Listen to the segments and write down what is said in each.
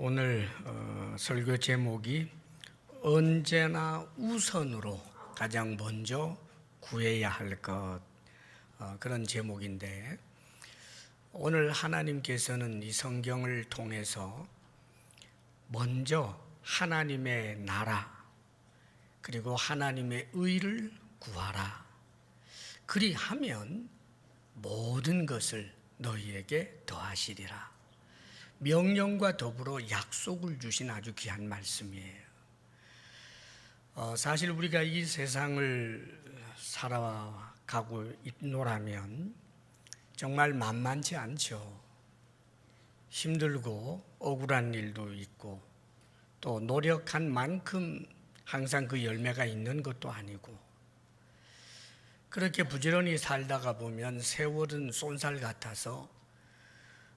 오늘 설교 제목이 언제나 우선으로 가장 먼저 구해야 할 것, 그런 제목인데, 오늘 하나님께서는 이 성경을 통해서 먼저 하나님의 나라 그리고 하나님의 의를 구하라, 그리하면 모든 것을 너희에게 더하시리라, 명령과 더불어 약속을 주신 아주 귀한 말씀이에요. 사실 우리가 이 세상을 살아가고 있노라면 정말 만만치 않죠. 힘들고 억울한 일도 있고, 또 노력한 만큼 항상 그 열매가 있는 것도 아니고, 그렇게 부지런히 살다가 보면 세월은 쏜살 같아서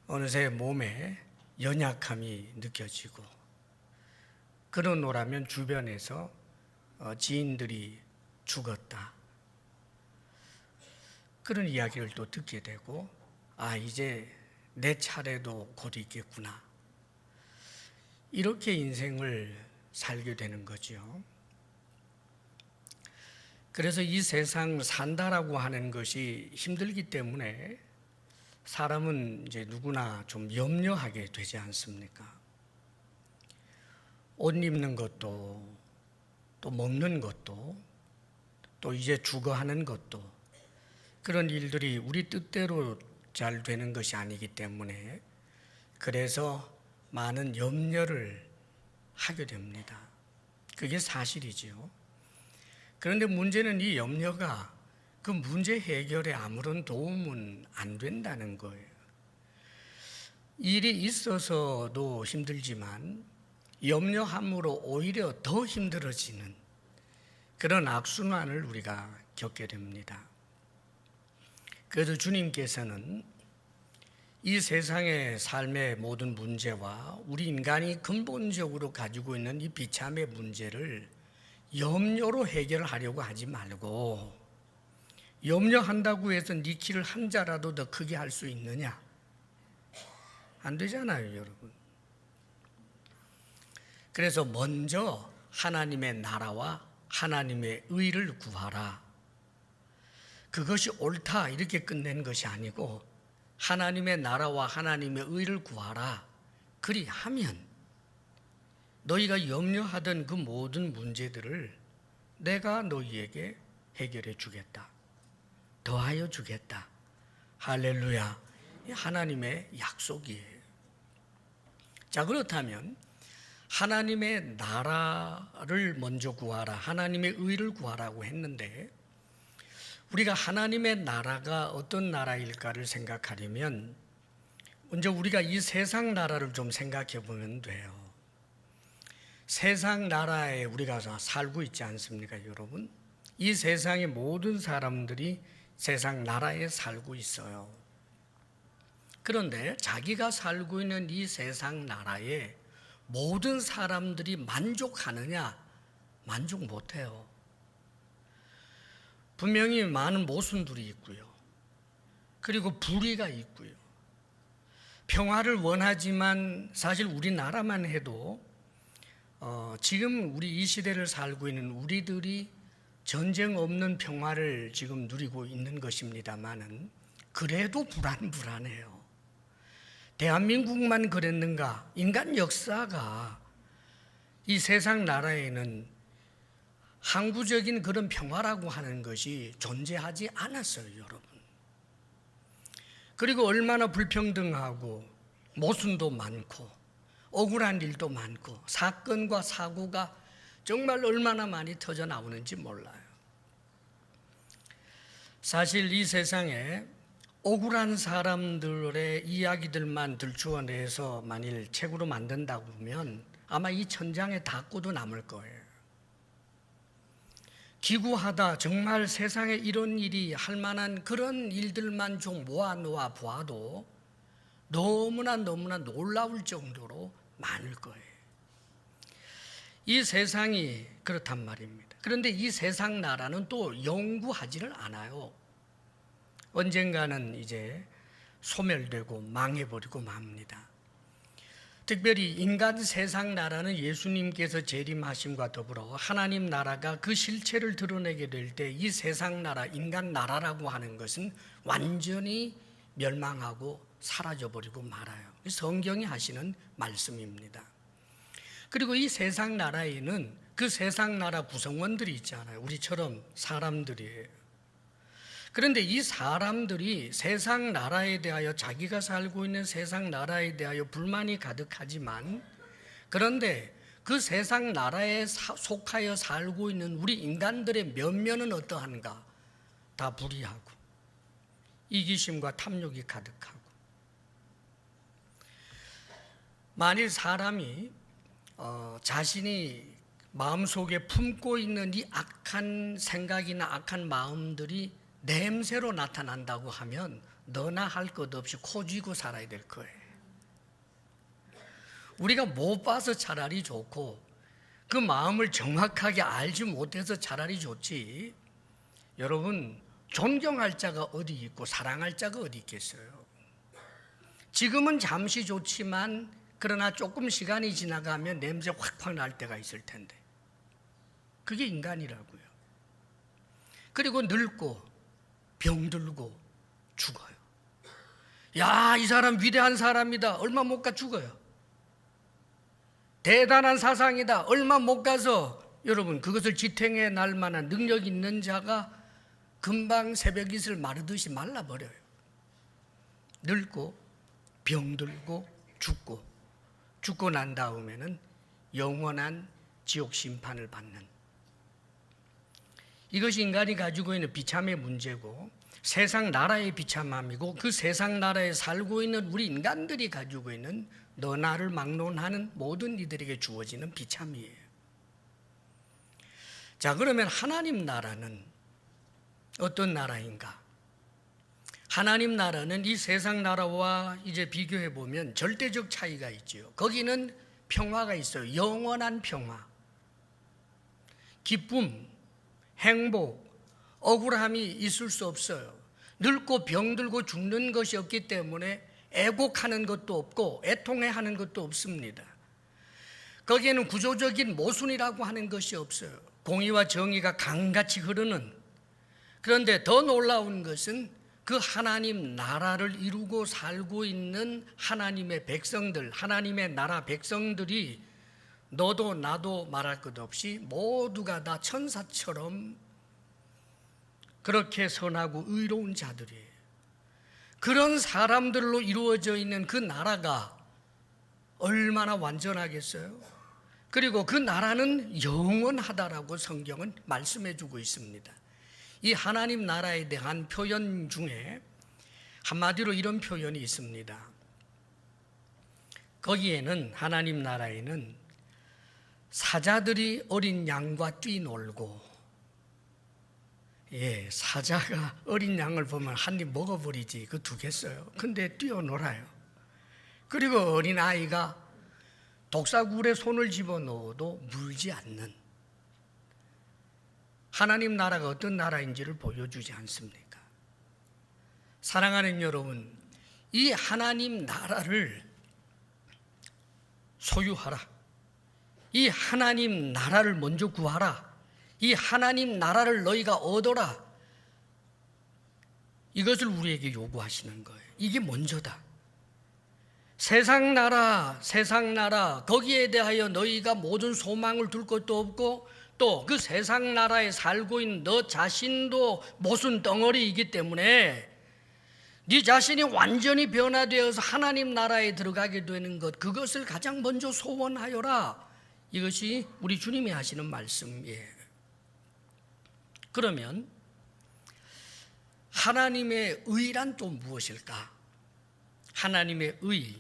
어느새 몸에 연약함이 느껴지고, 그러노라면 주변에서 지인들이 죽었다, 그런 이야기를 또 듣게 되고, 이제 내 차례도 곧 있겠구나, 이렇게 인생을 살게 되는 거죠. 그래서 이 세상 산다라고 하는 것이 힘들기 때문에 사람은 이제 누구나 좀 염려하게 되지 않습니까? 옷 입는 것도, 또 먹는 것도, 또 이제 주거하는 것도, 그런 일들이 우리 뜻대로 잘 되는 것이 아니기 때문에, 그래서 많은 염려를 하게 됩니다. 그게 사실이지요. 그런데 문제는 이 염려가 그 문제 해결에 아무런 도움은 안 된다는 거예요. 일이 있어서도 힘들지만 염려함으로 오히려 더 힘들어지는 그런 악순환을 우리가 겪게 됩니다. 그래서 주님께서는 이 세상의 삶의 모든 문제와 우리 인간이 근본적으로 가지고 있는 이 비참의 문제를 염려로 해결하려고 하지 말고, 염려한다고 해서 네 키를 한 자라도 더 크게 할 수 있느냐? 안 되잖아요, 여러분. 그래서 먼저 하나님의 나라와 하나님의 의를 구하라. 그것이 옳다 이렇게 끝낸 것이 아니고, 하나님의 나라와 하나님의 의를 구하라. 그리하면 너희가 염려하던 그 모든 문제들을 내가 너희에게 해결해 주겠다, 더하여 주겠다. 할렐루야. 하나님의 약속이에요. 자, 그렇다면 하나님의 나라를 먼저 구하라, 하나님의 의를 구하라고 했는데, 우리가 하나님의 나라가 어떤 나라일까를 생각하려면 먼저 우리가 이 세상 나라를 좀 생각해 보면 돼요. 세상 나라에 우리가 살고 있지 않습니까, 여러분? 이 세상의 모든 사람들이 세상 나라에 살고 있어요. 그런데 자기가 살고 있는 이 세상 나라에 모든 사람들이 만족하느냐? 만족 못해요. 분명히 많은 모순들이 있고요, 그리고 불의가 있고요. 평화를 원하지만 사실 우리나라만 해도 지금 우리 이 시대를 살고 있는 우리들이 전쟁 없는 평화를 지금 누리고 있는 것입니다만은, 그래도 불안해요. 대한민국만 그랬는가? 인간 역사가 이 세상 나라에는 항구적인 그런 평화라고 하는 것이 존재하지 않았어요, 여러분. 그리고 얼마나 불평등하고 모순도 많고 억울한 일도 많고 사건과 사고가 정말 얼마나 많이 터져 나오는지 몰라요. 사실 이 세상에 억울한 사람들의 이야기들만 들추어내서 만일 책으로 만든다고 하면 아마 이 천장에 닿고도 남을 거예요. 기구하다 정말 세상에 이런 일이 할 만한 그런 일들만 좀 모아놓아 보아도 너무나 놀라울 정도로 많을 거예요. 이 세상이 그렇단 말입니다. 그런데 이 세상 나라는 또 영구하지를 않아요. 언젠가는 이제 소멸되고 망해버리고 맙니다. 특별히 인간 세상 나라는 예수님께서 재림하심과 더불어 하나님 나라가 그 실체를 드러내게 될 때 이 세상 나라, 인간 나라라고 하는 것은 완전히 멸망하고 사라져버리고 말아요. 성경이 하시는 말씀입니다. 그리고 이 세상 나라에는 그 세상 나라 구성원들이 있잖아요. 우리처럼 사람들이에요. 그런데 이 사람들이 세상 나라에 대하여, 자기가 살고 있는 세상 나라에 대하여 불만이 가득하지만, 그런데 그 세상 나라에 속하여 살고 있는 우리 인간들의 면면은 어떠한가? 다 불의하고 이기심과 탐욕이 가득하고. 만일 사람이 자신이 마음속에 품고 있는 이 악한 생각이나 악한 마음들이 냄새로 나타난다고 하면 너나 할 것 없이 코 쥐고 살아야 될 거예요. 우리가 못 봐서 차라리 좋고 그 마음을 정확하게 알지 못해서 차라리 좋지, 여러분 존경할 자가 어디 있고 사랑할 자가 어디 있겠어요? 지금은 잠시 좋지만 그러나 조금 시간이 지나가면 냄새 확확 날 때가 있을 텐데, 그게 인간이라고요. 그리고 늙고 병들고 죽어요. 야, 이 사람 위대한 사람이다. 얼마 못 가 죽어요. 대단한 사상이다. 얼마 못 가서, 여러분 그것을 지탱해 날 만한 능력 있는 자가 금방 새벽이슬 마르듯이 말라버려요. 늙고 병들고 죽고 난 다음에는 영원한 지옥 심판을 받는, 이것이 인간이 가지고 있는 비참의 문제고 세상 나라의 비참함이고, 그 세상 나라에 살고 있는 우리 인간들이 가지고 있는 너 나를 막론하는 모든 이들에게 주어지는 비참이에요. 자, 그러면 하나님 나라는 어떤 나라인가? 하나님 나라는 이 세상 나라와 이제 비교해 보면 절대적 차이가 있죠. 거기는 평화가 있어요. 영원한 평화, 기쁨, 행복, 억울함이 있을 수 없어요. 늙고 병들고 죽는 것이 없기 때문에 애곡하는 것도 없고 애통해하는 것도 없습니다. 거기에는 구조적인 모순이라고 하는 것이 없어요. 공의와 정의가 강같이 흐르는. 그런데 더 놀라운 것은 그 하나님 나라를 이루고 살고 있는 하나님의 백성들, 하나님의 나라 백성들이 너도 나도 말할 것 없이 모두가 다 천사처럼 그렇게 선하고 의로운 자들이에요. 그런 사람들로 이루어져 있는 그 나라가 얼마나 완전하겠어요? 그리고 그 나라는 영원하다라고 성경은 말씀해 주고 있습니다. 이 하나님 나라에 대한 표현 중에 한마디로 이런 표현이 있습니다. 거기에는, 하나님 나라에는 사자들이 어린 양과 뛰놀고, 사자가 어린 양을 보면 한 입 먹어버리지 그 두겠어요. 근데 뛰어놀아요. 그리고 어린 아이가 독사굴에 손을 집어넣어도 물지 않는 하나님 나라가 어떤 나라인지를 보여주지 않습니까? 사랑하는 여러분, 이 하나님 나라를 소유하라. 이 하나님 나라를 먼저 구하라. 이 하나님 나라를 너희가 얻어라. 이것을 우리에게 요구하시는 거예요. 이게 먼저다. 세상 나라 거기에 대하여 너희가 모든 소망을 둘 것도 없고, 또 그 세상 나라에 살고 있는 너 자신도 모순 덩어리이기 때문에 네 자신이 완전히 변화되어서 하나님 나라에 들어가게 되는 것, 그것을 가장 먼저 소원하여라. 이것이 우리 주님이 하시는 말씀이에요. 그러면 하나님의 의란 또 무엇일까? 하나님의 의.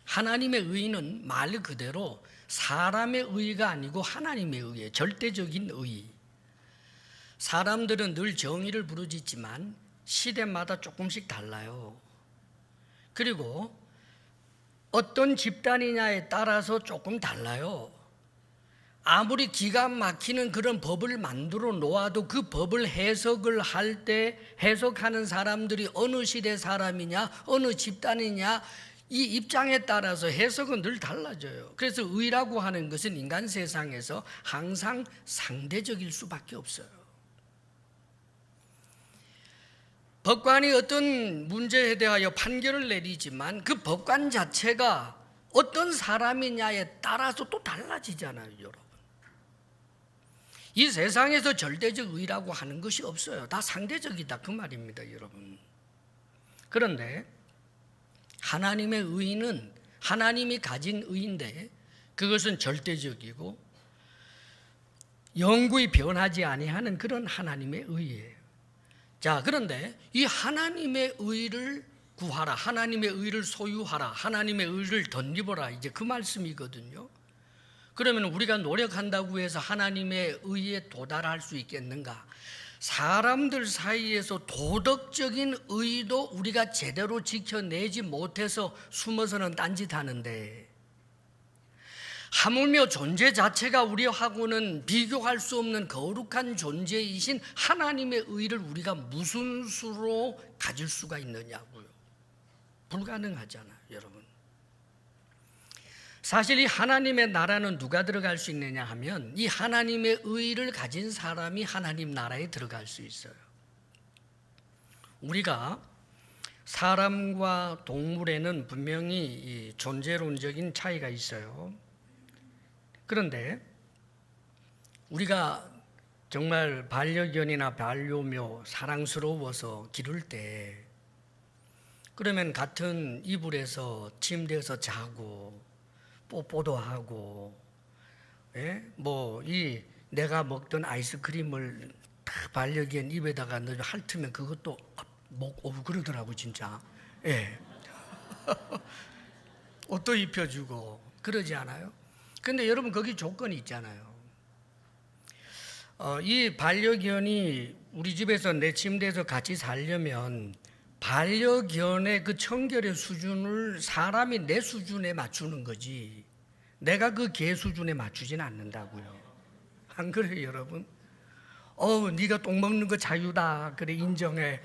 하나님의 의는 말 그대로 사람의 의가 아니고 하나님의 의예요. 절대적인 의. 사람들은 늘 정의를 부르짖지만 시대마다 조금씩 달라요. 그리고 어떤 집단이냐에 따라서 조금 달라요. 아무리 기가 막히는 그런 법을 만들어 놓아도 그 법을 해석을 할 때 해석하는 사람들이 어느 시대 사람이냐, 어느 집단이냐, 이 입장에 따라서 해석은 늘 달라져요. 그래서 의라고 하는 것은 인간 세상에서 항상 상대적일 수밖에 없어요. 법관이 어떤 문제에 대하여 판결을 내리지만 그 법관 자체가 어떤 사람이냐에 따라서 또 달라지잖아요, 여러분. 이 세상에서 절대적 의라고 하는 것이 없어요. 다 상대적이다 그 말입니다, 여러분. 그런데 하나님의 의는 하나님이 가진 의인데 그것은 절대적이고 영구히 변하지 아니하는 그런 하나님의 의예요. 자, 그런데 이 하나님의 의를 구하라, 하나님의 의를 소유하라, 하나님의 의를 덧입어라, 이제 그 말씀이거든요. 그러면 우리가 노력한다고 해서 하나님의 의에 도달할 수 있겠는가? 사람들 사이에서 도덕적인 의도 우리가 제대로 지켜내지 못해서 숨어서는 딴짓하는데, 하물며 존재 자체가 우리하고는 비교할 수 없는 거룩한 존재이신 하나님의 의를 우리가 무슨 수로 가질 수가 있느냐고요. 불가능하잖아요, 여러분. 사실 이 하나님의 나라는 누가 들어갈 수 있느냐 하면 이 하나님의 의를 가진 사람이 하나님 나라에 들어갈 수 있어요. 우리가 사람과 동물에는 분명히 이 존재론적인 차이가 있어요. 그런데 우리가 정말 반려견이나 반려묘 사랑스러워서 기를 때, 그러면 같은 이불에서 침대에서 자고 뽀뽀도 하고, 이 내가 먹던 아이스크림을 딱 반려견 입에다가 넣어 핥으면 그것도 먹고 그러더라고 진짜. 옷도 입혀주고 그러지 않아요? 근데 여러분 거기 조건이 있잖아요. 이 반려견이 우리 집에서 내 침대에서 같이 살려면 반려견의 그 청결의 수준을 사람이 내 수준에 맞추는 거지 내가 그 개 수준에 맞추진 않는다고요. 안 그래요, 여러분? 네가 똥 먹는 거 자유다, 그래 인정해.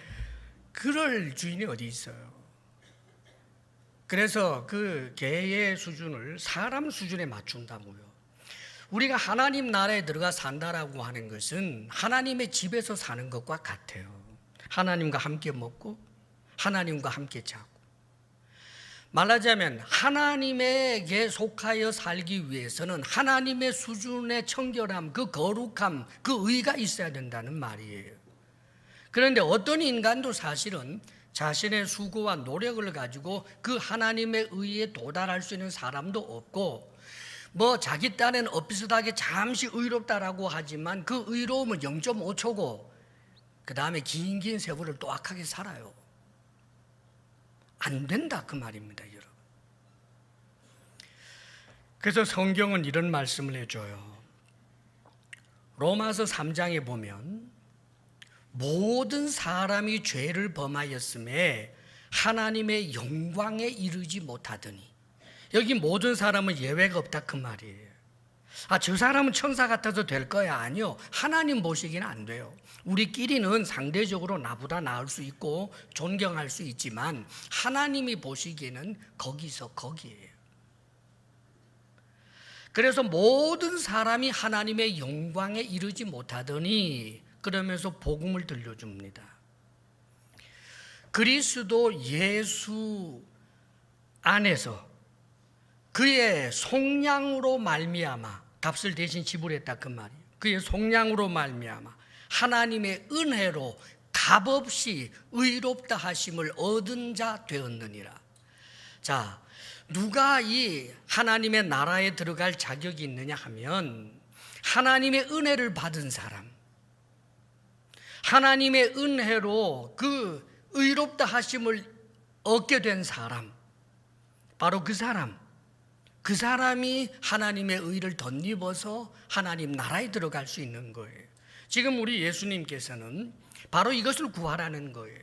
그럴 주인이 어디 있어요? 그래서 그 개의 수준을 사람 수준에 맞춘다고요. 우리가 하나님 나라에 들어가 산다라고 하는 것은 하나님의 집에서 사는 것과 같아요. 하나님과 함께 먹고 하나님과 함께 자고, 말하자면 하나님에게 속하여 살기 위해서는 하나님의 수준의 청결함, 그 거룩함, 그 의가 있어야 된다는 말이에요. 그런데 어떤 인간도 사실은 자신의 수고와 노력을 가지고 그 하나님의 의에 도달할 수 있는 사람도 없고, 자기 딴엔 엇비슷하게 잠시 의롭다라고 하지만 그 의로움은 0.5초고 그 다음에 긴 세월을 또 악하게 살아요. 안 된다 그 말입니다, 여러분. 그래서 성경은 이런 말씀을 해줘요. 로마서 3장에 보면 모든 사람이 죄를 범하였음에 하나님의 영광에 이르지 못하더니, 여기 모든 사람은 예외가 없다 그 말이에요. 저 사람은 천사 같아서 될 거야. 아니요, 하나님 보시기는 안 돼요. 우리끼리는 상대적으로 나보다 나을 수 있고 존경할 수 있지만 하나님이 보시기에는 거기서 거기에요. 그래서 모든 사람이 하나님의 영광에 이르지 못하더니, 그러면서 복음을 들려줍니다. 그리스도 예수 안에서 그의 속량으로 말미암아 값을 대신 지불했다 그 말이에요. 그의 속량으로 말미암아 하나님의 은혜로 값없이 의롭다 하심을 얻은 자 되었느니라. 자, 누가 이 하나님의 나라에 들어갈 자격이 있느냐 하면 하나님의 은혜를 받은 사람, 하나님의 은혜로 그 의롭다 하심을 얻게 된 사람, 바로 그 사람이 하나님의 의를 덧입어서 하나님 나라에 들어갈 수 있는 거예요. 지금 우리 예수님께서는 바로 이것을 구하라는 거예요.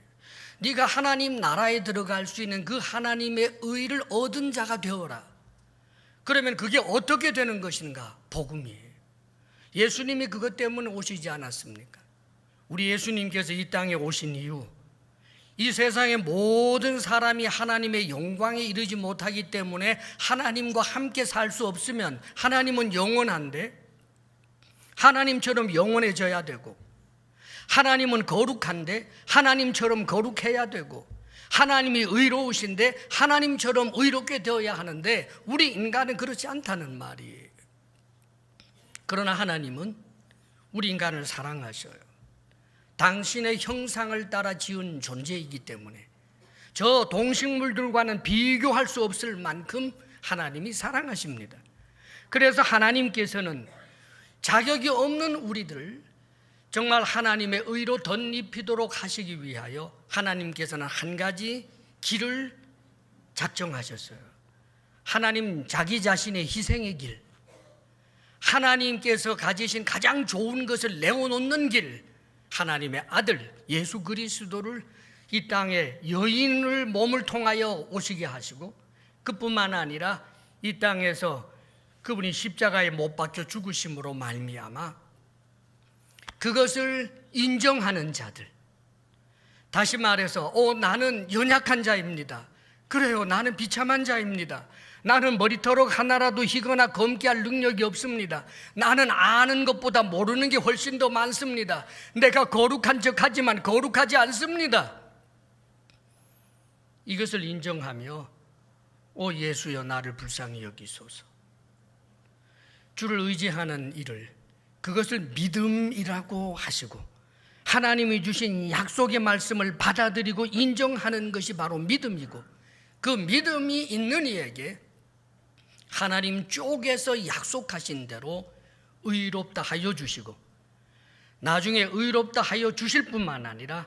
네가 하나님 나라에 들어갈 수 있는 그 하나님의 의를 얻은 자가 되어라. 그러면 그게 어떻게 되는 것인가? 복음이에요. 예수님이 그것 때문에 오시지 않았습니까? 우리 예수님께서 이 땅에 오신 이유, 이 세상의 모든 사람이 하나님의 영광에 이르지 못하기 때문에 하나님과 함께 살 수 없으면, 하나님은 영원한데 하나님처럼 영원해져야 되고, 하나님은 거룩한데 하나님처럼 거룩해야 되고, 하나님이 의로우신데 하나님처럼 의롭게 되어야 하는데 우리 인간은 그렇지 않다는 말이에요. 그러나 하나님은 우리 인간을 사랑하셔요. 당신의 형상을 따라 지은 존재이기 때문에 저 동식물들과는 비교할 수 없을 만큼 하나님이 사랑하십니다. 그래서 하나님께서는 자격이 없는 우리들을 정말 하나님의 의로 덧입히도록 하시기 위하여 하나님께서는 한 가지 길을 작정하셨어요. 하나님 자기 자신의 희생의 길, 하나님께서 가지신 가장 좋은 것을 내어놓는 길, 하나님의 아들 예수 그리스도를 이 땅에 여인을 몸을 통하여 오시게 하시고, 그뿐만 아니라 이 땅에서 그분이 십자가에 못 박혀 죽으심으로 말미암아 그것을 인정하는 자들, 다시 말해서 나는 연약한 자입니다. 그래요, 나는 비참한 자입니다. 나는 머리털옥 하나라도 희거나 검게 할 능력이 없습니다. 나는 아는 것보다 모르는 게 훨씬 더 많습니다. 내가 거룩한 척하지만 거룩하지 않습니다. 이것을 인정하며 예수여 나를 불쌍히 여기소서, 주를 의지하는 일을, 그것을 믿음이라고 하시고 하나님이 주신 약속의 말씀을 받아들이고 인정하는 것이 바로 믿음이고, 그 믿음이 있는 이에게 하나님 쪽에서 약속하신 대로 의롭다 하여 주시고, 나중에 의롭다 하여 주실 뿐만 아니라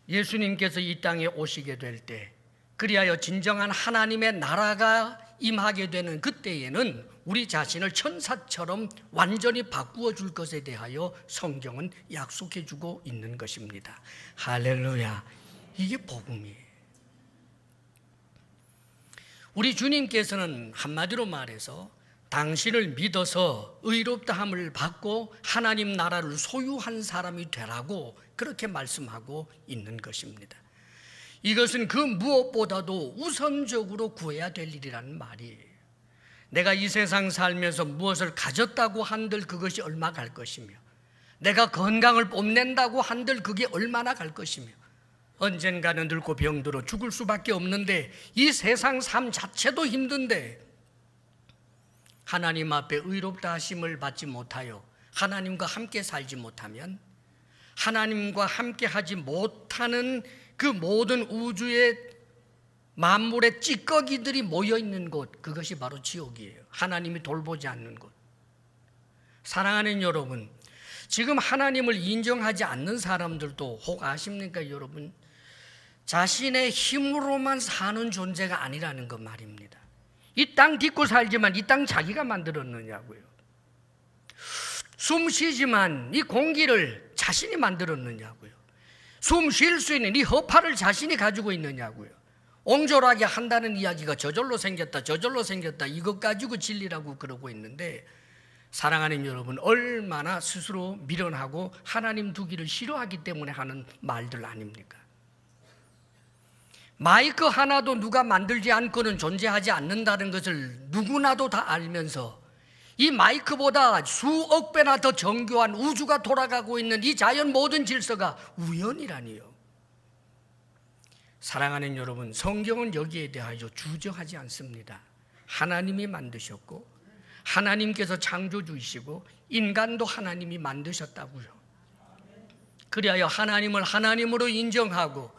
예수님께서 이 땅에 오시게 될 때, 그리하여 진정한 하나님의 나라가 임하게 되는 그때에는 우리 자신을 천사처럼 완전히 바꾸어 줄 것에 대하여 성경은 약속해 주고 있는 것입니다. 할렐루야. 이게 복음이에요. 우리 주님께서는 한마디로 말해서 당신을 믿어서 의롭다함을 받고 하나님 나라를 소유한 사람이 되라고 그렇게 말씀하고 있는 것입니다. 이것은 그 무엇보다도 우선적으로 구해야 될 일이라는 말이에요. 내가 이 세상 살면서 무엇을 가졌다고 한들 그것이 얼마 갈 것이며, 내가 건강을 뽐낸다고 한들 그게 얼마나 갈 것이며, 언젠가는 늙고 병들어 죽을 수밖에 없는데 이 세상 삶 자체도 힘든데 하나님 앞에 의롭다 하심을 받지 못하여 하나님과 함께 살지 못하면, 하나님과 함께 하지 못하는 그 모든 우주의 만물의 찌꺼기들이 모여있는 곳, 그것이 바로 지옥이에요. 하나님이 돌보지 않는 곳. 사랑하는 여러분, 지금 하나님을 인정하지 않는 사람들도 혹 아십니까 여러분? 자신의 힘으로만 사는 존재가 아니라는 것 말입니다. 이 땅 딛고 살지만 이 땅 자기가 만들었느냐고요. 숨 쉬지만 이 공기를 자신이 만들었느냐고요. 숨 쉴 수 있는 이 허파를 자신이 가지고 있느냐고요. 옹졸하게 한다는 이야기가 저절로 생겼다 저절로 생겼다 이것 가지고 진리라고 그러고 있는데, 사랑하는 여러분, 얼마나 스스로 미련하고 하나님 두기를 싫어하기 때문에 하는 말들 아닙니까? 마이크 하나도 누가 만들지 않고는 존재하지 않는다는 것을 누구나도 다 알면서 이 마이크보다 수억 배나 더 정교한 우주가 돌아가고 있는 이 자연 모든 질서가 우연이라니요. 사랑하는 여러분, 성경은 여기에 대하여 주저하지 않습니다. 하나님이 만드셨고 하나님께서 창조주이시고 인간도 하나님이 만드셨다고요. 그리하여 하나님을 하나님으로 인정하고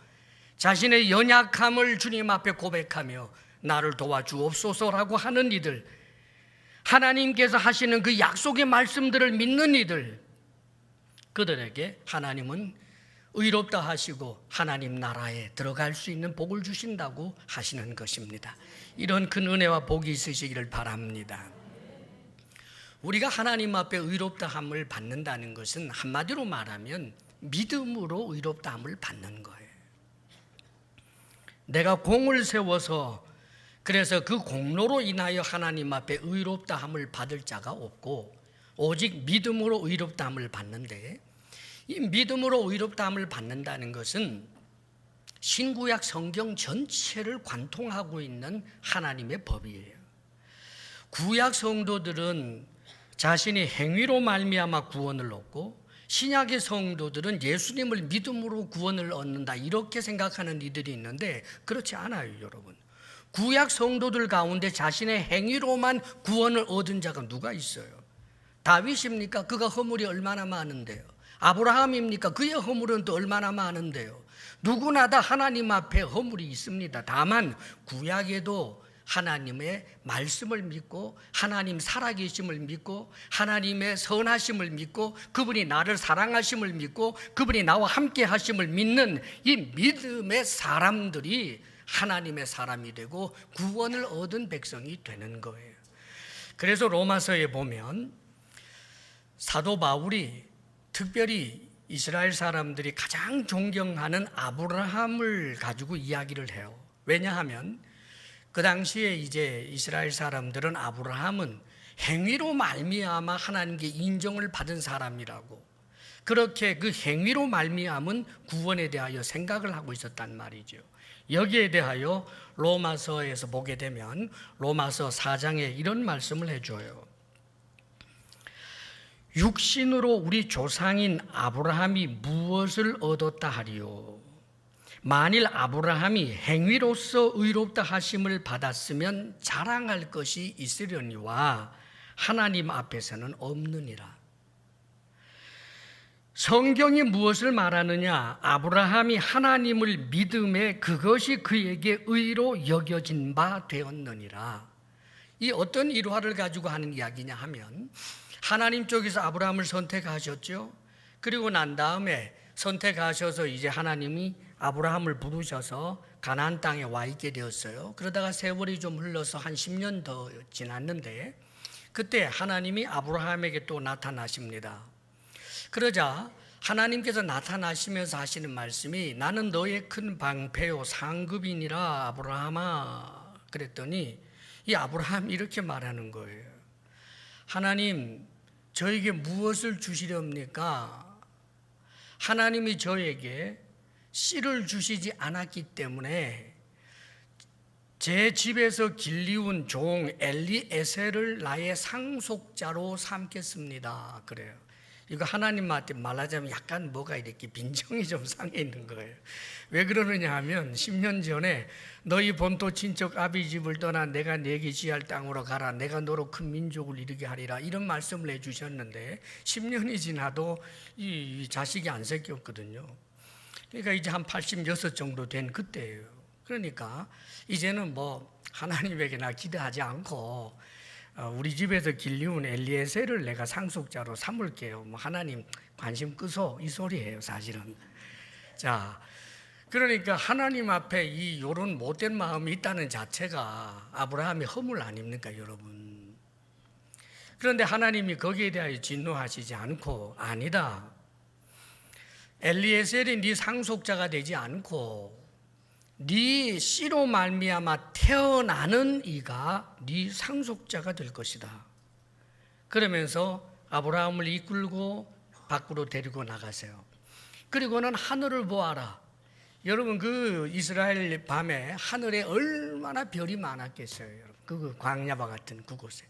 자신의 연약함을 주님 앞에 고백하며 나를 도와주옵소서라고 하는 이들, 하나님께서 하시는 그 약속의 말씀들을 믿는 이들, 그들에게 하나님은 의롭다 하시고 하나님 나라에 들어갈 수 있는 복을 주신다고 하시는 것입니다. 이런 큰 은혜와 복이 있으시기를 바랍니다. 우리가 하나님 앞에 의롭다함을 받는다는 것은 한마디로 말하면 믿음으로 의롭다함을 받는 거예요. 내가 공을 세워서 그래서 그 공로로 인하여 하나님 앞에 의롭다함을 받을 자가 없고 오직 믿음으로 의롭다함을 받는데, 이 믿음으로 의롭다함을 받는다는 것은 신구약 성경 전체를 관통하고 있는 하나님의 법이에요. 구약 성도들은 자신의 행위로 말미암아 구원을 얻고 신약의 성도들은 예수님을 믿음으로 구원을 얻는다 이렇게 생각하는 이들이 있는데 그렇지 않아요, 여러분. 구약 성도들 가운데 자신의 행위로만 구원을 얻은 자가 누가 있어요? 다윗입니까? 그가 허물이 얼마나 많은데요. 아브라함입니까? 그의 허물은 또 얼마나 많은데요. 누구나 다 하나님 앞에 허물이 있습니다. 다만 구약에도 하나님의 말씀을 믿고 하나님 살아계심을 믿고 하나님의 선하심을 믿고 그분이 나를 사랑하심을 믿고 그분이 나와 함께 하심을 믿는 이 믿음의 사람들이 하나님의 사람이 되고 구원을 얻은 백성이 되는 거예요. 그래서 로마서에 보면 사도 바울이 특별히 이스라엘 사람들이 가장 존경하는 아브라함을 가지고 이야기를 해요. 왜냐하면 그 당시에 이제 이스라엘 사람들은 아브라함은 행위로 말미암아 하나님께 인정을 받은 사람이라고, 그렇게 그 행위로 말미암은 구원에 대하여 생각을 하고 있었단 말이죠. 여기에 대하여 로마서에서 보게 되면 로마서 4장에 이런 말씀을 해줘요. 육신으로 우리 조상인 아브라함이 무엇을 얻었다 하리요? 만일 아브라함이 행위로서 의롭다 하심을 받았으면 자랑할 것이 있으려니와 하나님 앞에서는 없느니라. 성경이 무엇을 말하느냐? 아브라함이 하나님을 믿음에 그것이 그에게 의로 여겨진 바 되었느니라. 이 어떤 일화를 가지고 하는 이야기냐 하면 하나님 쪽에서 아브라함을 선택하셨죠. 그리고 난 다음에 선택하셔서 이제 하나님이 아브라함을 부르셔서 가나안 땅에 와 있게 되었어요. 그러다가 세월이 좀 흘러서 한 10년 더 지났는데 그때 하나님이 아브라함에게 또 나타나십니다. 그러자 하나님께서 나타나시면서 하시는 말씀이 나는 너의 큰 방패요 상급이니라 아브라함아. 그랬더니 이 아브라함이 이렇게 말하는 거예요. 하나님, 저에게 무엇을 주시렵니까? 하나님이 저에게 씨를 주시지 않았기 때문에 제 집에서 길리운 종 엘리에셀을 나의 상속자로 삼겠습니다. 그래요. 이거 하나님한테 말하자면 약간 뭐가 이렇게 빈정이 좀 상해 있는 거예요. 왜 그러느냐 하면 10년 전에 너희 본토 친척 아비 집을 떠나 내가 내게 지할 땅으로 가라. 내가 너로 큰 민족을 이루게 하리라. 이런 말씀을 해주셨는데 10년이 지나도 이 자식이 안 생겼거든요. 그러니까 이제 한 86 정도 된 그때예요. 그러니까 이제는 뭐 하나님에게 나 기대하지 않고 우리 집에서 길리운 엘리에셀을 내가 상속자로 삼을게요. 뭐 하나님 관심 끄소 이 소리예요, 사실은. 자, 그러니까 하나님 앞에 이 요런 못된 마음이 있다는 자체가 아브라함의 허물 아닙니까, 여러분? 그런데 하나님이 거기에 대하여 진노하시지 않고 아니다. 엘리에셀이 네 상속자가 되지 않고 네 씨로 말미암아 태어나는 이가 네 상속자가 될 것이다. 그러면서 아브라함을 이끌고 밖으로 데리고 나가세요. 그리고는 하늘을 보아라. 여러분 그 이스라엘 밤에 하늘에 얼마나 별이 많았겠어요. 여러분 그 광야와 같은 그곳에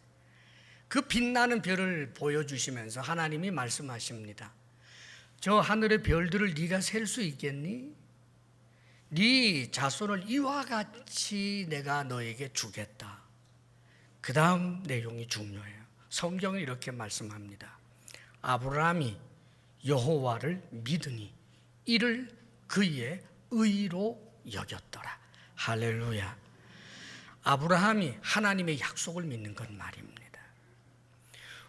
그 빛나는 별을 보여주시면서 하나님이 말씀하십니다. 저 하늘의 별들을 네가 셀 수 있겠니? 네 자손을 이와 같이 내가 너에게 주겠다. 그 다음 내용이 중요해요. 성경은 이렇게 말씀합니다. 아브라함이 여호와를 믿으니 이를 그의 의로 여겼더라. 할렐루야. 아브라함이 하나님의 약속을 믿는 건 말입니다.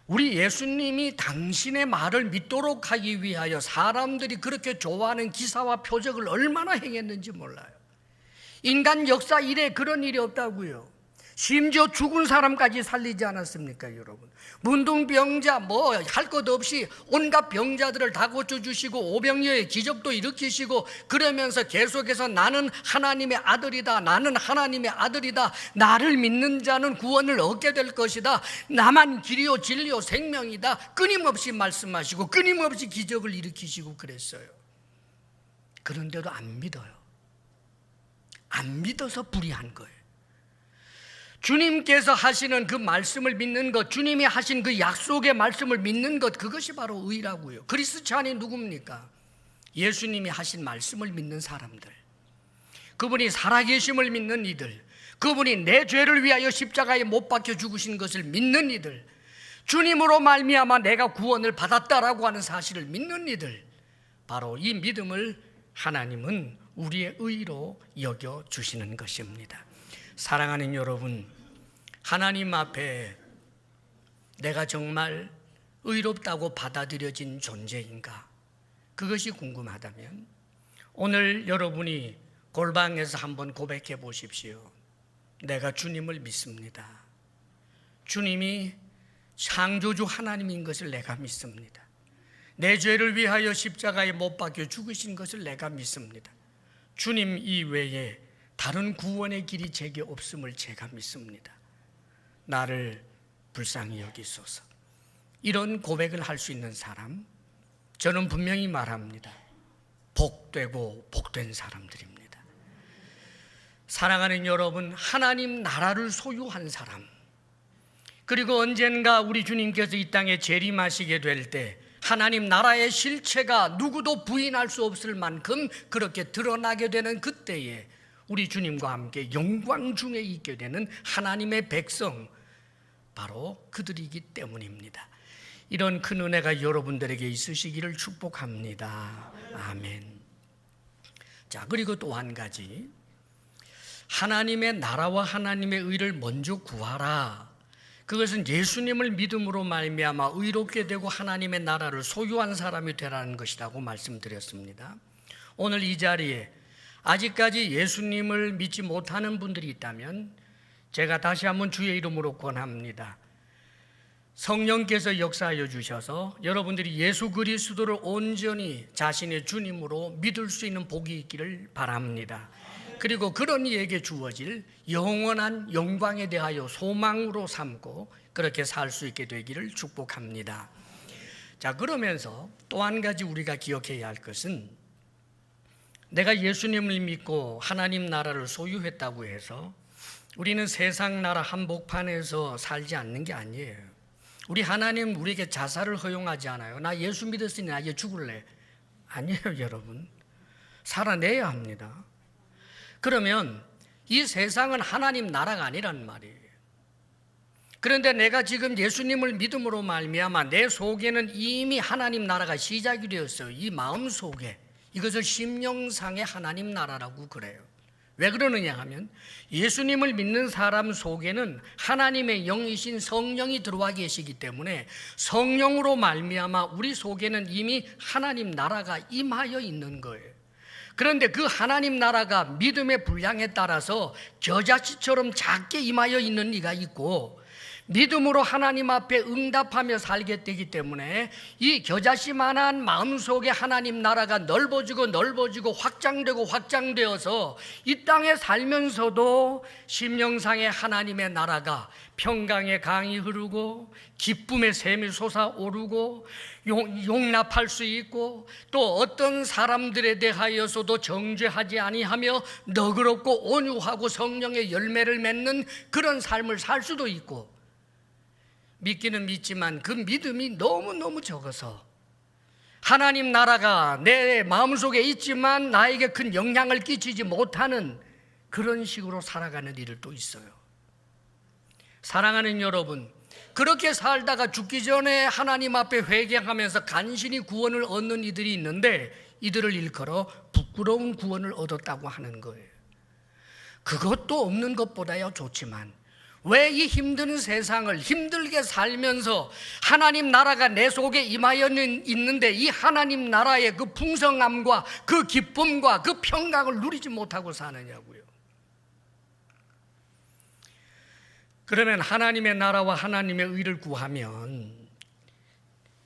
우리 예수님이 당신의 말을 믿도록 하기 위하여 사람들이 그렇게 좋아하는 기사와 표적을 얼마나 행했는지 몰라요. 인간 역사 이래 그런 일이 없다고요. 심지어 죽은 사람까지 살리지 않았습니까, 여러분? 문둥병자 뭐 할 것 없이 온갖 병자들을 다 고쳐주시고 오병이어의 기적도 일으키시고 그러면서 계속해서 나는 하나님의 아들이다, 나는 하나님의 아들이다, 나를 믿는 자는 구원을 얻게 될 것이다, 나만 길이요 진리요 생명이다 끊임없이 말씀하시고 끊임없이 기적을 일으키시고 그랬어요. 그런데도 안 믿어요. 안 믿어서 불의한 거예요. 주님께서 하시는 그 말씀을 믿는 것, 주님이 하신 그 약속의 말씀을 믿는 것, 그것이 바로 의라고요. 그리스도인이 누굽니까? 예수님이 하신 말씀을 믿는 사람들, 그분이 살아계심을 믿는 이들, 그분이 내 죄를 위하여 십자가에 못 박혀 죽으신 것을 믿는 이들, 주님으로 말미암아 내가 구원을 받았다라고 하는 사실을 믿는 이들, 바로 이 믿음을 하나님은 우리의 의로 여겨주시는 것입니다. 사랑하는 여러분, 하나님 앞에 내가 정말 의롭다고 받아들여진 존재인가? 그것이 궁금하다면 오늘 여러분이 골방에서 한번 고백해 보십시오. 내가 주님을 믿습니다. 주님이 창조주 하나님인 것을 내가 믿습니다. 내 죄를 위하여 십자가에 못 박혀 죽으신 것을 내가 믿습니다. 주님 이외에 다른 구원의 길이 제게 없음을 제가 믿습니다. 나를 불쌍히 여기소서. 이런 고백을 할 수 있는 사람, 저는 분명히 말합니다. 복되고 복된 사람들입니다. 사랑하는 여러분, 하나님 나라를 소유한 사람, 그리고 언젠가 우리 주님께서 이 땅에 재림하시게 될 때 하나님 나라의 실체가 누구도 부인할 수 없을 만큼 그렇게 드러나게 되는 그때에 우리 주님과 함께 영광 중에 있게 되는 하나님의 백성, 바로 그들이기 때문입니다. 이런 큰 은혜가 여러분들에게 있으시기를 축복합니다. 아멘. 자, 그리고 또 한 가지, 하나님의 나라와 하나님의 의를 먼저 구하라. 그것은 예수님을 믿음으로 말미암아 의롭게 되고 하나님의 나라를 소유한 사람이 되라는 것이라고 말씀드렸습니다. 오늘 이 자리에 아직까지 예수님을 믿지 못하는 분들이 있다면 제가 다시 한번 주의 이름으로 권합니다. 성령께서 역사하여 주셔서 여러분들이 예수 그리스도를 온전히 자신의 주님으로 믿을 수 있는 복이 있기를 바랍니다. 그리고 그런 이에게 주어질 영원한 영광에 대하여 소망으로 삼고 그렇게 살 수 있게 되기를 축복합니다. 자, 그러면서 또 한 가지 우리가 기억해야 할 것은, 내가 예수님을 믿고 하나님 나라를 소유했다고 해서 우리는 세상 나라 한복판에서 살지 않는 게 아니에요. 우리 하나님 우리에게 자살을 허용하지 않아요. 나 예수 믿었으니 나 이제 죽을래. 아니에요, 여러분. 살아내야 합니다. 그러면 이 세상은 하나님 나라가 아니란 말이에요. 그런데 내가 지금 예수님을 믿음으로 말미암아 내 속에는 이미 하나님 나라가 시작이 되었어요. 이 마음 속에. 이것을 심령상의 하나님 나라라고 그래요. 왜 그러느냐 하면 예수님을 믿는 사람 속에는 하나님의 영이신 성령이 들어와 계시기 때문에 성령으로 말미암아 우리 속에는 이미 하나님 나라가 임하여 있는 거예요. 그런데 그 하나님 나라가 믿음의 분량에 따라서 겨자씨처럼 작게 임하여 있는 이가 있고, 믿음으로 하나님 앞에 응답하며 살게 되기 때문에 이 겨자씨만한 마음속에 하나님 나라가 넓어지고 확장되어서 이 땅에 살면서도 심령상의 하나님의 나라가 평강의 강이 흐르고 기쁨의 샘이 솟아오르고 용납할 수 있고, 또 어떤 사람들에 대하여서도 정죄하지 아니하며 너그럽고 온유하고 성령의 열매를 맺는 그런 삶을 살 수도 있고, 믿기는 믿지만 그 믿음이 너무너무 적어서 하나님 나라가 내 마음속에 있지만 나에게 큰 영향을 끼치지 못하는 그런 식으로 살아가는 일들도 있어요. 사랑하는 여러분, 그렇게 살다가 죽기 전에 하나님 앞에 회개하면서 간신히 구원을 얻는 이들이 있는데 이들을 일컬어 부끄러운 구원을 얻었다고 하는 거예요. 그것도 없는 것보다야 좋지만 왜 이 힘든 세상을 힘들게 살면서 하나님 나라가 내 속에 임하여 있는데 이 하나님 나라의 그 풍성함과 그 기쁨과 그 평강을 누리지 못하고 사느냐고요. 그러면 하나님의 나라와 하나님의 의를 구하면,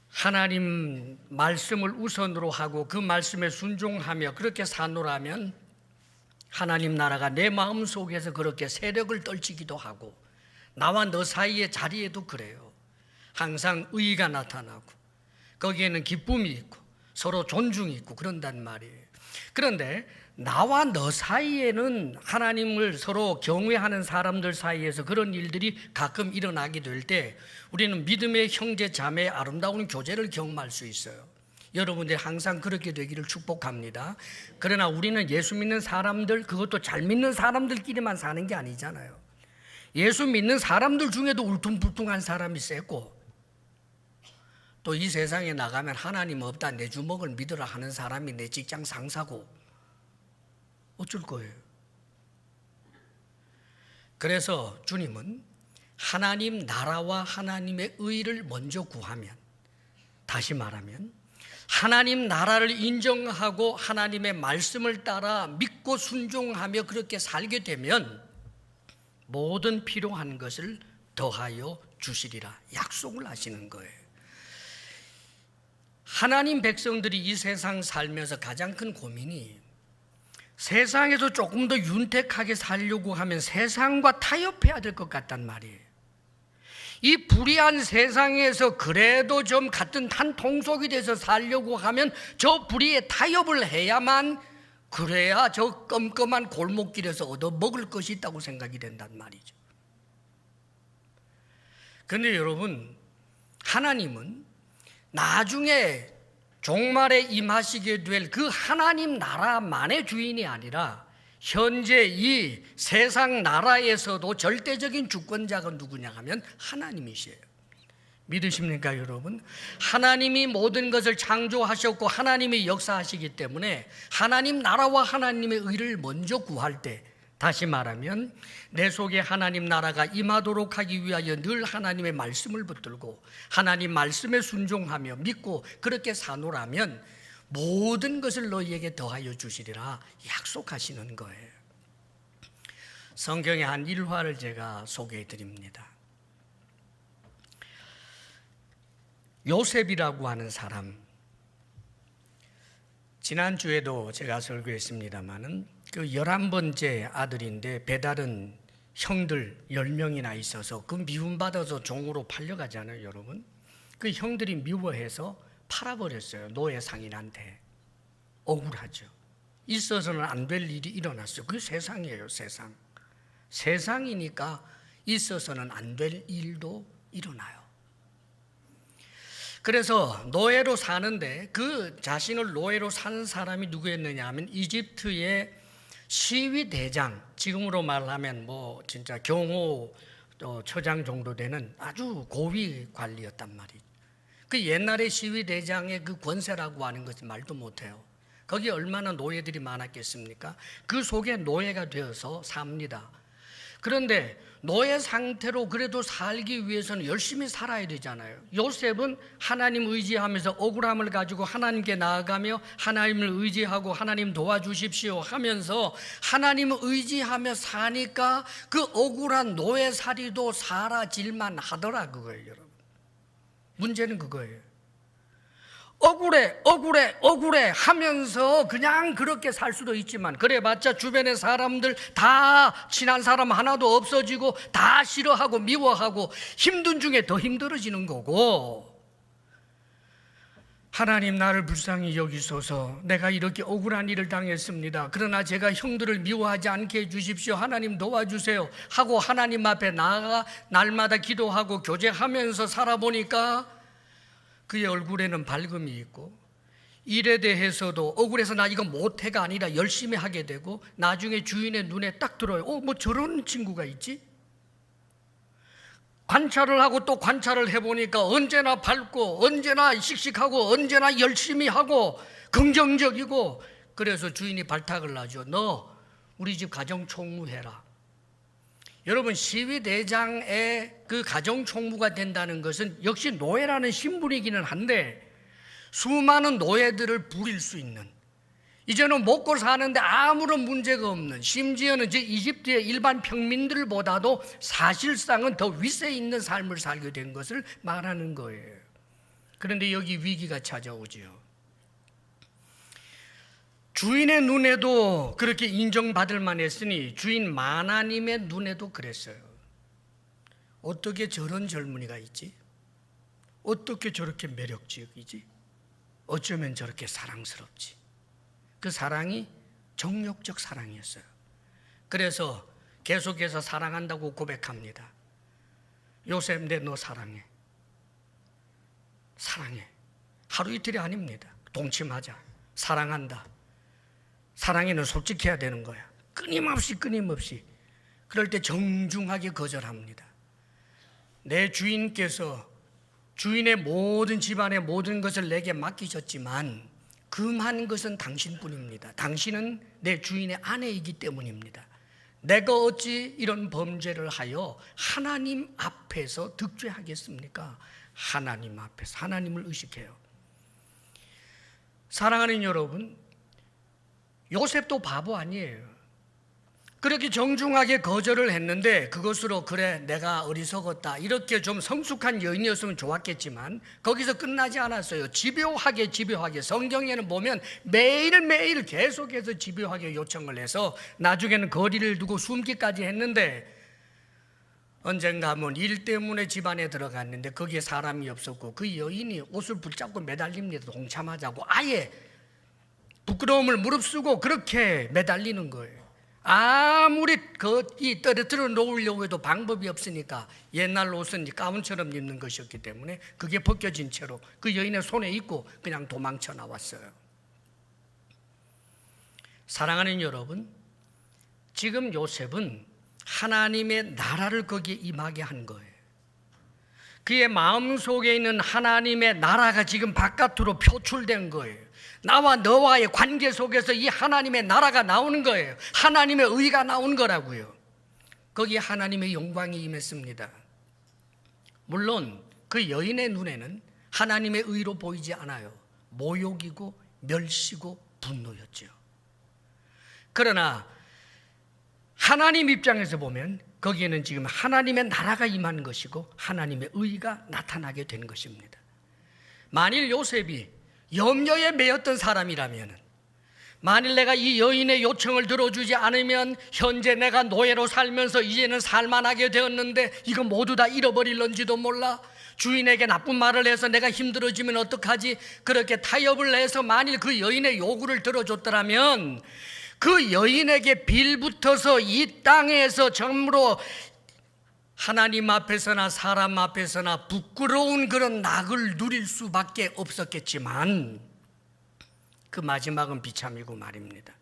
하나님 말씀을 우선으로 하고 그 말씀에 순종하며 그렇게 사노라면 하나님 나라가 내 마음속에서 그렇게 세력을 떨치기도 하고, 나와 너 사이의 자리에도 그래요. 항상 의가 나타나고 거기에는 기쁨이 있고 서로 존중이 있고 그런단 말이에요. 그런데 나와 너 사이에는 하나님을 서로 경외하는 사람들 사이에서 그런 일들이 가끔 일어나게 될 때 우리는 믿음의 형제 자매의 아름다운 교제를 경험할 수 있어요. 여러분들이 항상 그렇게 되기를 축복합니다. 그러나 우리는 예수 믿는 사람들, 그것도 잘 믿는 사람들끼리만 사는 게 아니잖아요. 예수 믿는 사람들 중에도 울퉁불퉁한 사람이 있고, 또 이 세상에 나가면 하나님 없다, 내 주먹을 믿으라 하는 사람이 내 직장 상사고 어쩔 거예요. 그래서 주님은 하나님 나라와 하나님의 의를 먼저 구하면, 다시 말하면 하나님 나라를 인정하고 하나님의 말씀을 따라 믿고 순종하며 그렇게 살게 되면 모든 필요한 것을 더하여 주시리라 약속을 하시는 거예요. 하나님 백성들이 이 세상 살면서 가장 큰 고민이, 세상에서 조금 더 윤택하게 살려고 하면 세상과 타협해야 될 것 같단 말이에요. 이 불의한 세상에서 그래도 좀 같은 한 통속이 돼서 살려고 하면 저 불의에 타협을 해야만, 그래야 저 껌껌한 골목길에서 얻어먹을 것이 있다고 생각이 된단 말이죠. 그런데 여러분, 하나님은 나중에 종말에 임하시게 될 그 하나님 나라만의 주인이 아니라 현재 이 세상 나라에서도 절대적인 주권자가 누구냐 하면 하나님이시에요. 믿으십니까 여러분? 하나님이 모든 것을 창조하셨고 하나님이 역사하시기 때문에 하나님 나라와 하나님의 의를 먼저 구할 때, 다시 말하면 내 속에 하나님 나라가 임하도록 하기 위하여 늘 하나님의 말씀을 붙들고 하나님 말씀에 순종하며 믿고 그렇게 사노라면 모든 것을 너희에게 더하여 주시리라 약속하시는 거예요. 성경의 한 일화를 제가 소개해 드립니다. 요셉이라고 하는 사람, 지난주에도 제가 설교했습니다마는 그 11번째 아들인데 배다른 형들 10명이나 있어서 그 미움받아서 종으로 팔려가잖아요 여러분. 그 형들이 미워해서 팔아버렸어요. 노예 상인한테. 억울하죠. 있어서는 안 될 일이 일어났어요. 그게 세상이에요. 세상. 세상이니까 있어서는 안 될 일도 일어나요. 그래서 노예로 사는데 그 자신을 노예로 사는 사람이 누구였느냐 하면 이집트의 시위대장, 지금으로 말하면 뭐 진짜 경호 처장 정도 되는 아주 고위 관리였단 말이죠. 그 옛날에 시위대장의 그 권세라고 하는 것은 말도 못해요. 거기에 얼마나 노예들이 많았겠습니까? 그 속에 노예가 되어서 삽니다. 그런데 노예 상태로 그래도 살기 위해서는 열심히 살아야 되잖아요. 요셉은 하나님 의지하면서 억울함을 가지고 하나님께 나아가며 하나님을 의지하고 하나님 도와주십시오 하면서 하나님을 의지하며 사니까 그 억울한 노예살이도 사라질만 하더라 그거예요 여러분. 문제는 그거예요. 억울해 하면서 그냥 그렇게 살 수도 있지만, 그래봤자 주변의 사람들 다 친한 사람 하나도 없어지고 다 싫어하고 미워하고 힘든 중에 더 힘들어지는 거고, 하나님 나를 불쌍히 여기소서, 내가 이렇게 억울한 일을 당했습니다. 그러나 제가 형들을 미워하지 않게 해주십시오. 하나님 도와주세요 하고 하나님 앞에 나아가 날마다 기도하고 교제하면서 살아보니까 그의 얼굴에는 밝음이 있고, 일에 대해서도 억울해서 나 이거 못해가 아니라 열심히 하게 되고, 나중에 주인의 눈에 딱 들어요. 뭐 저런 친구가 있지? 관찰을 하고 또 관찰을 해보니까 언제나 밝고 언제나 씩씩하고 언제나 열심히 하고 긍정적이고, 그래서 주인이 발탁을 하죠. 너 우리 집 가정총무해라. 여러분, 시위대장의 그 가정총무가 된다는 것은 역시 노예라는 신분이기는 한데 수많은 노예들을 부릴 수 있는, 이제는 먹고 사는데 아무런 문제가 없는, 심지어는 이집트의 일반 평민들보다도 사실상은 더 윗세 있는 삶을 살게 된 것을 말하는 거예요. 그런데 여기 위기가 찾아오죠. 주인의 눈에도 그렇게 인정받을 만했으니 주인 마나님의 눈에도 그랬어요. 어떻게 저런 젊은이가 있지? 어떻게 저렇게 매력적이지? 어쩌면 저렇게 사랑스럽지? 그 사랑이 정욕적 사랑이었어요. 그래서 계속해서 사랑한다고 고백합니다. 요셉, 너 사랑해. 사랑해. 하루 이틀이 아닙니다. 동침하자. 사랑한다. 사랑에는 솔직해야 되는 거야. 끊임없이. 그럴 때 정중하게 거절합니다. 내 주인께서 주인의 모든 집안의 모든 것을 내게 맡기셨지만 금한 것은 당신뿐입니다. 당신은 내 주인의 아내이기 때문입니다. 내가 어찌 이런 범죄를 하여 하나님 앞에서 득죄하겠습니까? 하나님 앞에서 하나님을 의식해요. 사랑하는 여러분, 요셉도 바보 아니에요. 그렇게 정중하게 거절을 했는데 그것으로 그래 내가 어리석었다 이렇게 좀 성숙한 여인이었으면 좋았겠지만 거기서 끝나지 않았어요. 집요하게 성경에는 보면 매일매일 계속해서 집요하게 요청을 해서 나중에는 거리를 두고 숨기까지 했는데 언젠가 한번 일 때문에 집안에 들어갔는데 거기에 사람이 없었고 그 여인이 옷을 붙잡고 매달립니다. 동참하자고 아예 부끄러움을 무릅쓰고 그렇게 매달리는 거예요. 아무리 이 떨어뜨려 놓으려고 해도 방법이 없으니까 옛날 옷은 가운처럼 입는 것이었기 때문에 그게 벗겨진 채로 그 여인의 손에 있고 그냥 도망쳐 나왔어요. 사랑하는 여러분, 지금 요셉은 하나님의 나라를 거기에 임하게 한 거예요. 그의 마음속에 있는 하나님의 나라가 지금 바깥으로 표출된 거예요. 나와 너와의 관계 속에서 이 하나님의 나라가 나오는 거예요. 하나님의 의가 나오는 거라고요. 거기에 하나님의 영광이 임했습니다. 물론 그 여인의 눈에는 하나님의 의로 보이지 않아요. 모욕이고 멸시고 분노였죠. 그러나 하나님 입장에서 보면 거기에는 지금 하나님의 나라가 임한 것이고 하나님의 의가 나타나게 된 것입니다. 만일 요셉이 염려에 매였던 사람이라면, 만일 내가 이 여인의 요청을 들어주지 않으면 현재 내가 노예로 살면서 이제는 살만하게 되었는데 이거 모두 다 잃어버릴런지도 몰라, 주인에게 나쁜 말을 해서 내가 힘들어지면 어떡하지, 그렇게 타협을 해서 만일 그 여인의 요구를 들어줬더라면 그 여인에게 빌붙어서 이 땅에서 전부로 하나님 앞에서나 사람 앞에서나 부끄러운 그런 낙을 누릴 수밖에 없었겠지만 그 마지막은 비참이고 말입니다.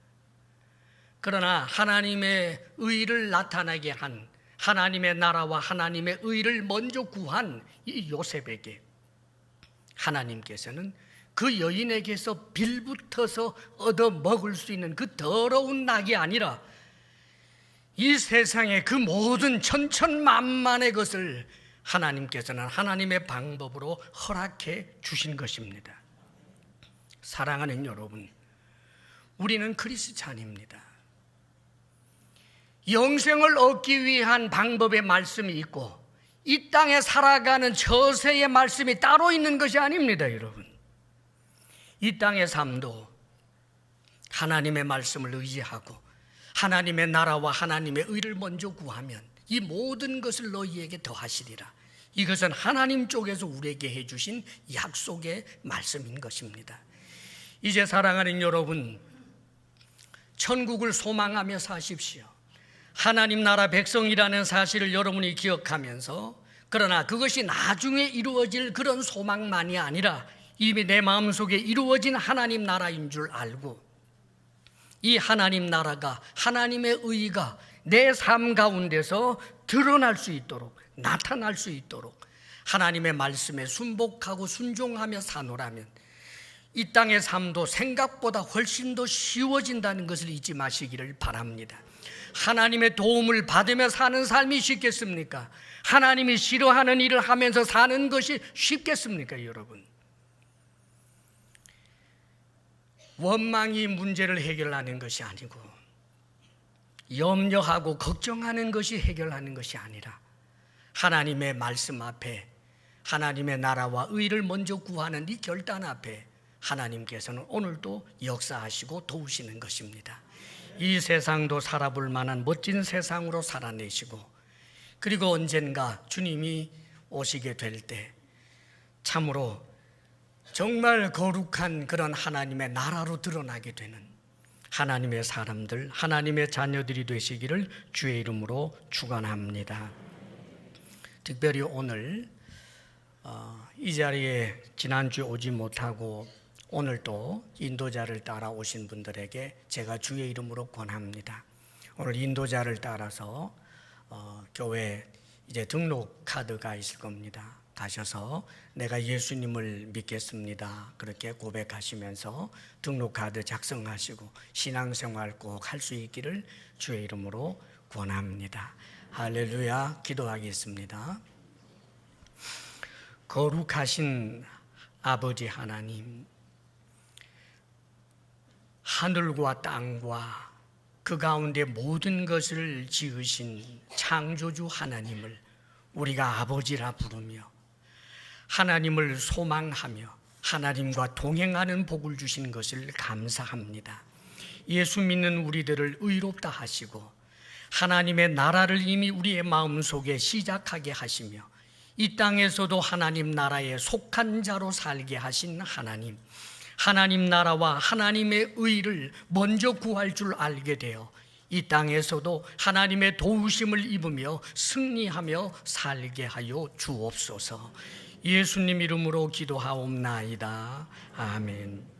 그러나 하나님의 의를 나타나게 한, 하나님의 나라와 하나님의 의를 먼저 구한 이 요셉에게 하나님께서는 그 여인에게서 빌붙어서 얻어먹을 수 있는 그 더러운 낙이 아니라 이 세상의 그 모든 천천만만의 것을 하나님께서는 하나님의 방법으로 허락해 주신 것입니다. 사랑하는 여러분, 우리는 크리스찬입니다. 영생을 얻기 위한 방법의 말씀이 있고 이 땅에 살아가는 처세의 말씀이 따로 있는 것이 아닙니다. 여러분, 이 땅의 삶도 하나님의 말씀을 의지하고 하나님의 나라와 하나님의 의를 먼저 구하면 이 모든 것을 너희에게 더하시리라. 이것은 하나님 쪽에서 우리에게 해주신 약속의 말씀인 것입니다. 이제 사랑하는 여러분, 천국을 소망하며 사십시오. 하나님 나라 백성이라는 사실을 여러분이 기억하면서, 그러나 그것이 나중에 이루어질 그런 소망만이 아니라 이미 내 마음속에 이루어진 하나님 나라인 줄 알고 이 하나님 나라가, 하나님의 의가 내 삶 가운데서 드러날 수 있도록, 나타날 수 있도록 하나님의 말씀에 순복하고 순종하며 사노라면 이 땅의 삶도 생각보다 훨씬 더 쉬워진다는 것을 잊지 마시기를 바랍니다. 하나님의 도움을 받으며 사는 삶이 쉽겠습니까? 하나님이 싫어하는 일을 하면서 사는 것이 쉽겠습니까, 여러분? 원망이 문제를 해결하는 것이 아니고 염려하고 걱정하는 것이 해결하는 것이 아니라 하나님의 말씀 앞에 하나님의 나라와 의를 먼저 구하는 이 결단 앞에 하나님께서는 오늘도 역사하시고 도우시는 것입니다. 이 세상도 살아볼 만한 멋진 세상으로 살아내시고, 그리고 언젠가 주님이 오시게 될 때 참으로 정말 거룩한 그런 하나님의 나라로 드러나게 되는, 하나님의 사람들, 하나님의 자녀들이 되시기를 주의 이름으로 축원합니다. 특별히 오늘 이 자리에 지난주에 오지 못하고 오늘 또 인도자를 따라 오신 분들에게 제가 주의 이름으로 권합니다. 오늘 인도자를 따라서 교회 이제 등록 카드가 있을 겁니다. 가셔서 내가 예수님을 믿겠습니다. 그렇게 고백하시면서 등록 카드 작성하시고 신앙생활 꼭 할 수 있기를 주의 이름으로 권합니다. 할렐루야. 기도하겠습니다. 거룩하신 아버지 하나님, 하늘과 땅과 그 가운데 모든 것을 지으신 창조주 하나님을 우리가 아버지라 부르며 하나님을 소망하며 하나님과 동행하는 복을 주신 것을 감사합니다. 예수 믿는 우리들을 의롭다 하시고 하나님의 나라를 이미 우리의 마음속에 시작하게 하시며 이 땅에서도 하나님 나라에 속한 자로 살게 하신 하나님, 하나님 나라와 하나님의 의를 먼저 구할 줄 알게 되어 이 땅에서도 하나님의 도우심을 입으며 승리하며 살게 하여 주옵소서. 예수님 이름으로 기도하옵나이다. 아멘.